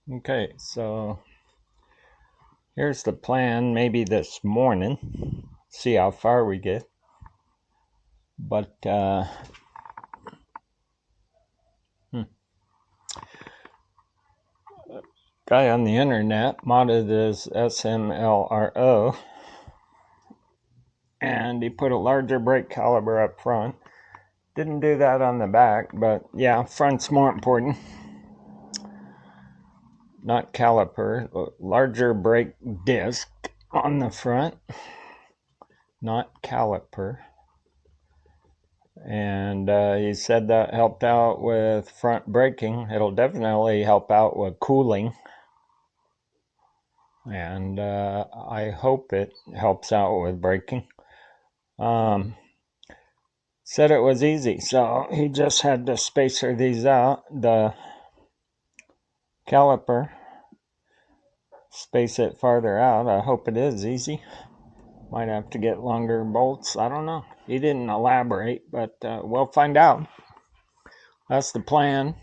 Okay, so here's the plan, maybe this morning. See how far we get. But guy on the internet modded his SMLRO, and he put a larger brake caliber up front. Didn't do that on the back, but yeah, front's more important. Not caliper, larger brake disc on the front, not caliper. And he said that helped out with front braking. It'll definitely help out with cooling. And I hope it helps out with braking. Said it was easy, so he just had to spacer these out. The caliper, space it farther out. I hope it is easy. Might have to get longer bolts. I don't know. He didn't elaborate, but we'll find out. That's the plan.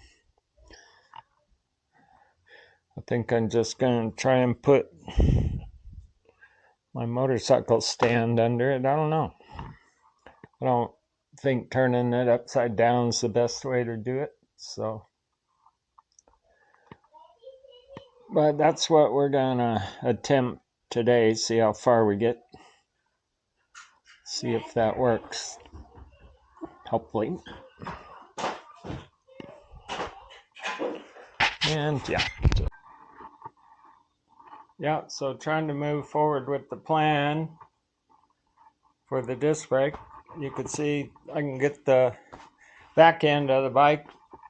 I think I'm just going to try and put my motorcycle stand under it. I don't know. I don't think turning it upside down is the best way to do it. So, but that's what we're going to attempt today. See how far we get. See if that works. Hopefully. And yeah, so trying to move forward with the plan for the disc brake. You can see I can get the back end of the bike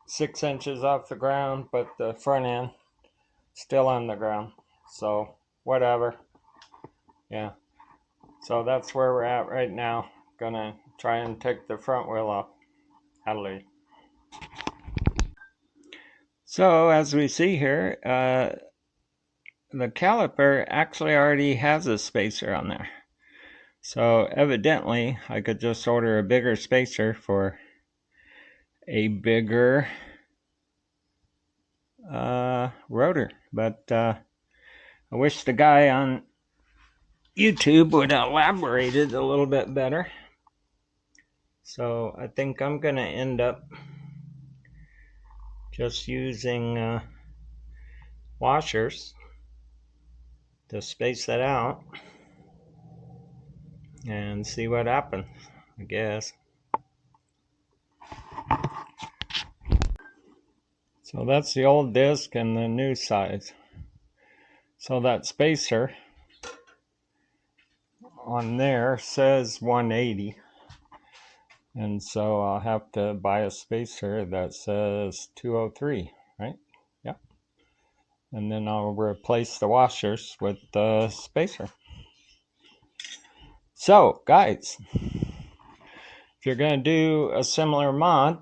6 inches off the ground, but the front end still on the ground. So whatever. Yeah. So that's where we're at right now. Gonna try and take the front wheel off. Hallelujah. So as we see here, the caliper actually already has a spacer on there. So evidently I could just order a bigger spacer for a bigger rotor. But I wish the guy on YouTube would have elaborated a little bit better. So I think I'm going to end up just using washers to space that out and see what happens, I guess. So that's the old disc and the new size. So that spacer on there says 180. And so I'll have to buy a spacer that says 203, right? Yeah. And then I'll replace the washers with the spacer. So, guys, if you're going to do a similar mod,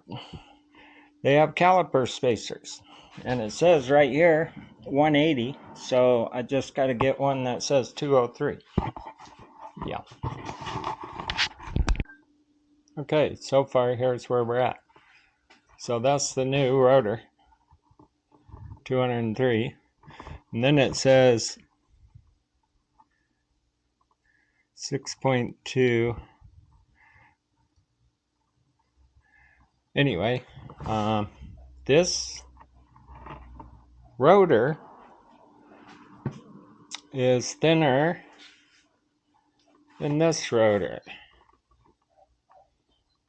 they have caliper spacers. And it says right here 180. So I just got to get one that says 203. Yeah. Okay, so far here's where we're at. So that's the new rotor, 203. And then it says 6.2. Anyway, this rotor is thinner than this rotor.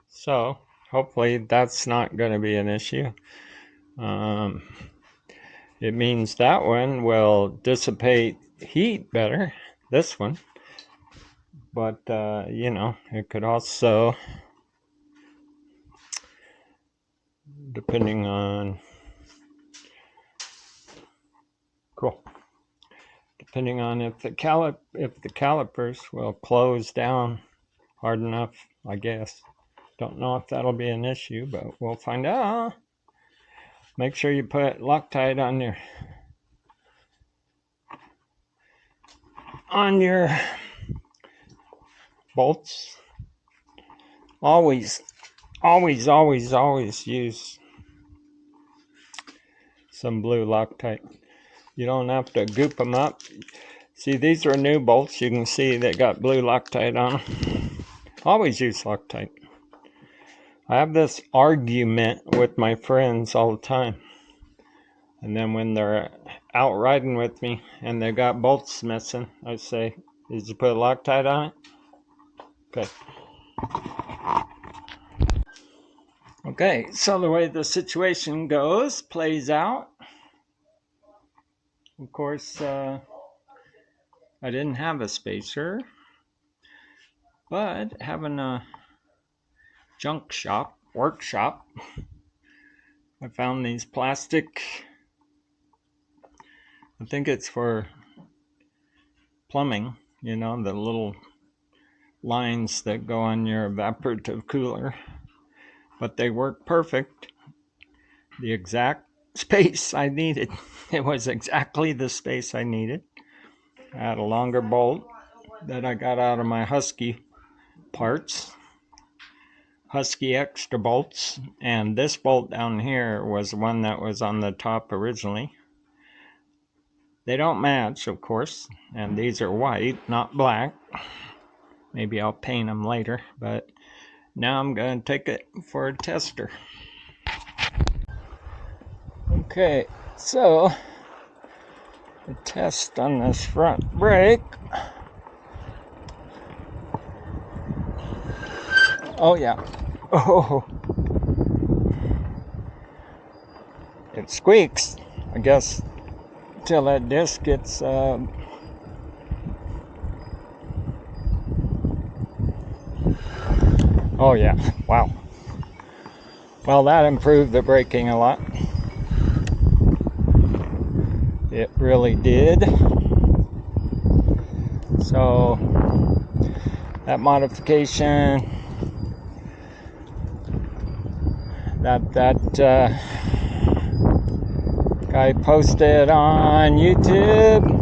So hopefully that's not going to be an issue. It means that one will dissipate heat better, this one. But, it could also, depending on if the calipers will close down hard enough, I guess. Don't know if that'll be an issue, but we'll find out. Make sure you put Loctite on your bolts. Always use some blue Loctite. You don't have to goop them up. See, these are new bolts. You can see they got blue Loctite on them. Always use Loctite. I have this argument with my friends all the time. And then when they're out riding with me and they got bolts missing, I say, did you put Loctite on it? Okay. Okay, so the way the situation plays out. Of course, I didn't have a spacer, but having a workshop, I found these plastic, I think it's for plumbing, you know, the little lines that go on your evaporative cooler, but they work perfect. The exact space I needed. It was exactly the space I needed. I had a longer bolt that I got out of my Husky parts. Husky extra bolts, and this bolt down here was one that was on the top originally. They don't match, of course, and these are white, not black. Maybe I'll paint them later, but now I'm going to take it for a tester. Okay, so the test on this front brake. Oh yeah. Oh, it squeaks, I guess, till that disc gets oh yeah, wow. Well, that improved the braking a lot. It really did. So that modification that guy posted on YouTube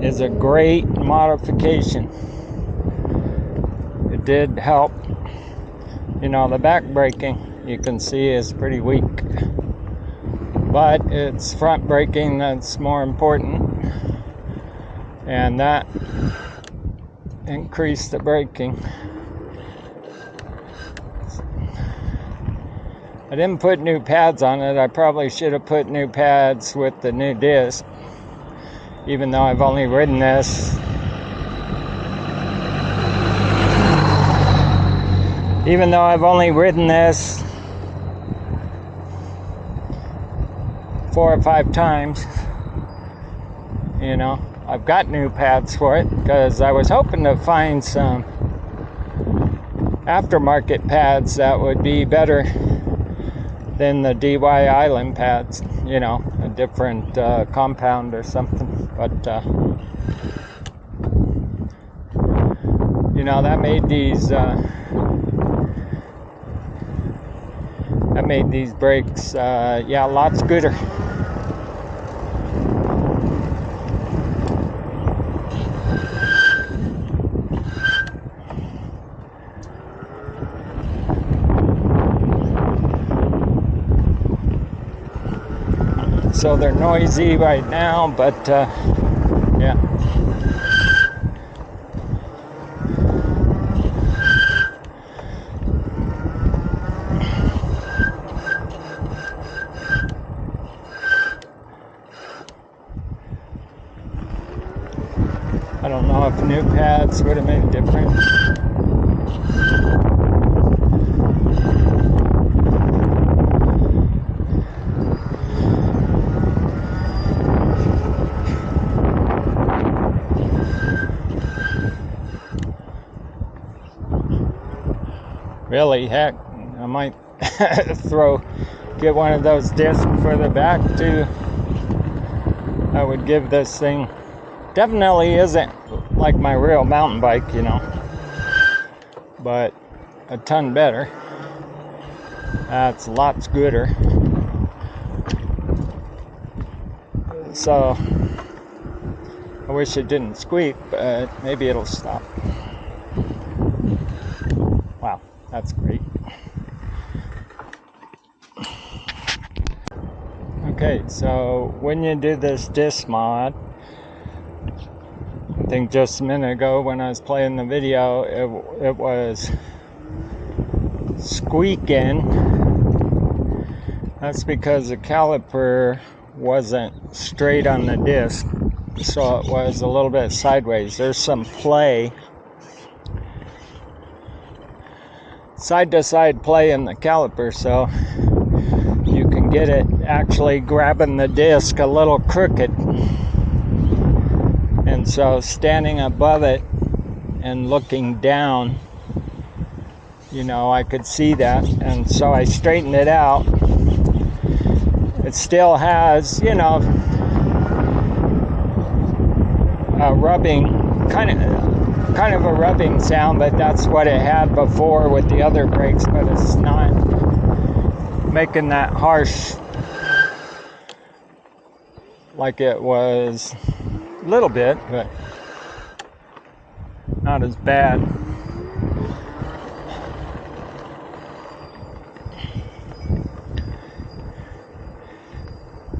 is a great modification. It did help. You know, the back braking, you can see, is pretty weak, but it's front braking that's more important, and that increased the braking. I didn't put new pads on it. I probably should have put new pads with the new disc, even though I've only ridden this four or five times. You know, I've got new pads for it because I was hoping to find some aftermarket pads that would be better than the DY Island pads, you know, a different compound or something. But you know, that made these brakes yeah, lots gooder. So they're noisy right now, but yeah. I don't know if new pads would have made a difference. Really, heck, I might get one of those discs for the back too. I would give this thing, definitely isn't like my real mountain bike, you know, but a ton better. That's lots gooder. So I wish it didn't squeak, but maybe it'll stop. Wow, that's great. Okay, so when you do this disc mod, I think just a minute ago when I was playing the video, it was squeaking. That's because the caliper wasn't straight on the disc, so it was a little bit sideways. There's some play, side-to-side play in the caliper, so you can get it actually grabbing the disc a little crooked. And so standing above it and looking down, you know, I could see that, and so I straightened it out. It still has, you know, a rubbing, kind of a rubbing sound, but that's what it had before with the other brakes, but it's not making that harsh like it was a little bit, but not as bad.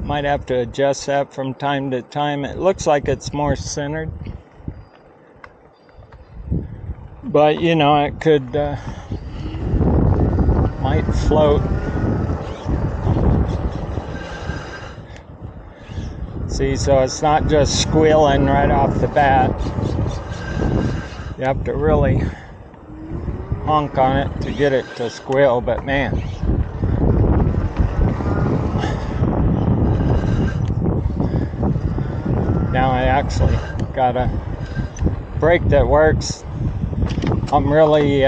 Might have to adjust that from time to time. It looks like it's more centered, but you know, it could might float. See, so it's not just squealing right off the bat. You have to really honk on it to get it to squeal, but man, now I actually got a brake that works. I'm really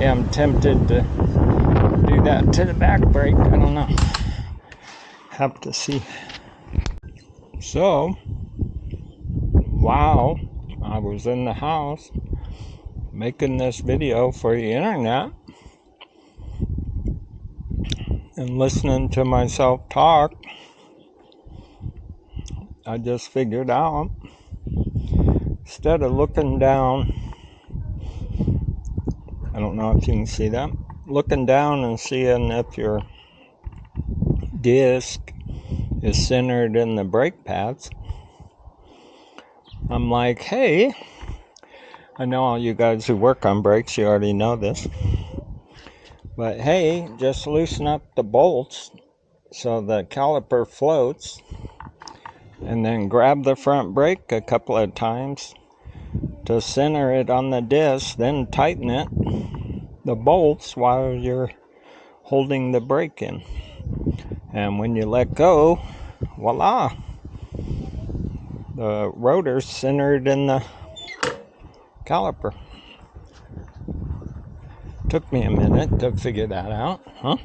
am tempted to do that to the back brake. I don't know. Have to see. So, wow, I was in the house making this video for the internet and listening to myself talk. I just figured out, instead of looking down, I don't know if you can see that, looking down and seeing if your disc is centered in the brake pads, I'm like, hey, I know all you guys who work on brakes, you already know this, but hey, just loosen up the bolts so the caliper floats, and then grab the front brake a couple of times to center it on the disc, then tighten it, the bolts, while you're holding the brake in. And when you let go, voila, the rotor's centered in the caliper. Took me a minute to figure that out, huh?